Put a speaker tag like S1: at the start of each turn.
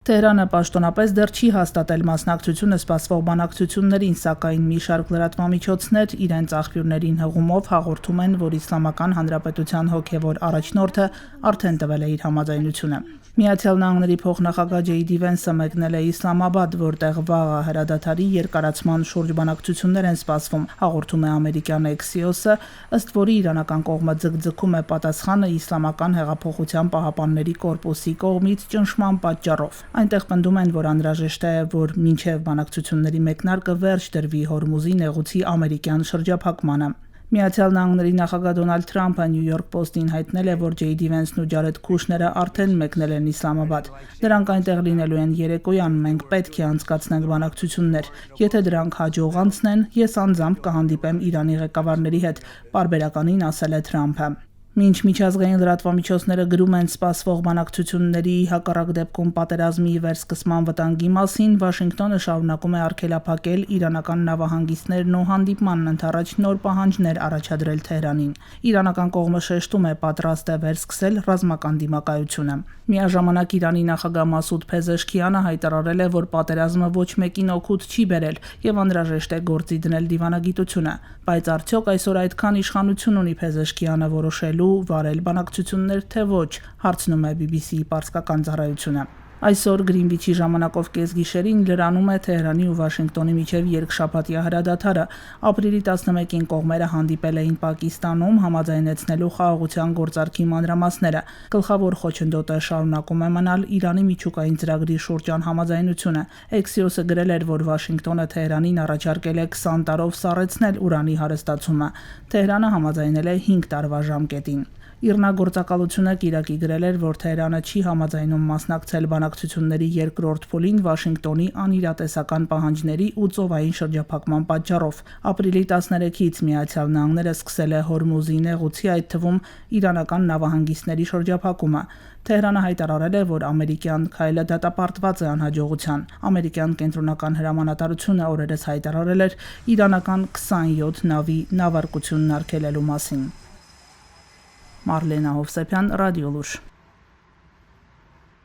S1: Թեհրանը պաշտոնապես դեռ չի հաստատել մասնակցությունը սպասվող բանակցություններին, սակայն մի շարք լրատվամիջոցներ իրենց աղբյուրներին հղումով հաղորդում են, որ Իսլամական Հանրապետության հոգևոր առաջնորդը արդեն տվել է իր համաձայնությունը։ Միացյալ Նահանգների փոխնախագահ Ջեյդի Վենսը մեկնել է Իսլամաբադ, որտեղ վաղը հրադադարի երկարացման շուրջ բանակցություններ են սպասվում, հաղորդում է ամերիկյան Axios-ը, ըստ որի իրանական կողմը ձգձգում է պատասխանը Իսլամական հեղափոխության պահապանների կորպուսի կողմից ճնշման պատճառով։ Այնտեղ պնդում են, որ անհրաժեշտ է, որ մինչև բանակցությունների մեկնարկը վերջ դրվի Հորմուզի նեղուցի ամերիկյան շրջափակմանը։ Միացյալ Նահանգների նախագահ Դոնալդ Թրամփը New York Post-ին հայտնել է, որ Ջեյդի Վենսն ու Ջարեդ Քուշները արդեն մեկնել են Իսլամաբադ։ Նրանք այնտեղ լինելու են երեկոյան, մենք պետք է անցկացնենք բանակցություններ։ Եթե դրանք հաջող անցնեն, ես անձամբ կհանդիպեմ Իրանի ղեկավարների հետ, պարբերականին ասել է Թրամփը։ Մինչ միջազգային լրատվամիջոցները գրում են սպասվող բանակցությունների, հակառակ դեպքում պատերազմի վերսկսման վտանգի մասին, Վաշինգտոնը շարունակում է արգելափակել իրանական նավահանգիստներն ու հանդիպմանն ընդառաջ նոր պահանջներ առաջադրել Թեհրանին։ Իրանական կողմը շեշտում է պատրաստ է վերսկսել ռազմական դիմակայությունը։ Միաժամանակ Իրանի նախագահ Մասուդ Փեզեշքիանը հայտարարել է, որ պատերազմը ոչ մեկին օգուտ չի բերել եւ անհրաժեշտ է գործի դնել դիվանագիտությունը։ Բայց արդյոք այսօր այդքան իշխանություն ունի Փեզեշքիանը որոշելու վարել բանակցություններ, թե ոչ, հարցնում է BBC-ի պարսկական ծառայությունը։ Այսօր Գրինվիչի ժամանակով կեսգիշերին լրանում է Թեհրանի ու Վաշինգտոնի միջև երկշաբաթյա հրադադարը։ Ապրիլի 11-ին կողմերը հանդիպել էին Պակիստանում համաձայնեցնելու խաղաղության գործարքի մանրամասները։ Գլխավոր խոչընդոտը շարունակում է մնալ Իրանի միջուկային ծրագրի շուրջ անհամաձայնությունը։ Axios-ը գրել էր, որ Վաշինգտոնը Թեհրանին առաջարկել է 20 տարով սառեցնել ուրանի հարստացումը։ Թեհրանը համաձայնել է 5 տարվա ժամկետին։ Իռնագործակալությունը կիրակի գրել էր, որ Թեհրանը չի համաձայնում մասնակցել բանակցությունների երկրորդ փուլին Վաշինգտոնի անիրատեսական պահանջների ու ծովային շրջափակման պատճառով։ Ապրիլի 13-ից Միացյալ Նահանգները սկսել է Հորմուզի նեղուցի, այդ թվում իրանական նավահանգիստների շրջափակումը։ Թեհրանը հայտարարել է, որ ամերիկյան քայլը դատապարտված է անհաջողության։ Ամերիկյան կենտրոնական հրամանատարությունը օրերս հայտարարել էր իրանական 27 նավի նավարկությունն արգելելու մասին։ Մարլենա Հովսեփյան, Ռադիոլուր։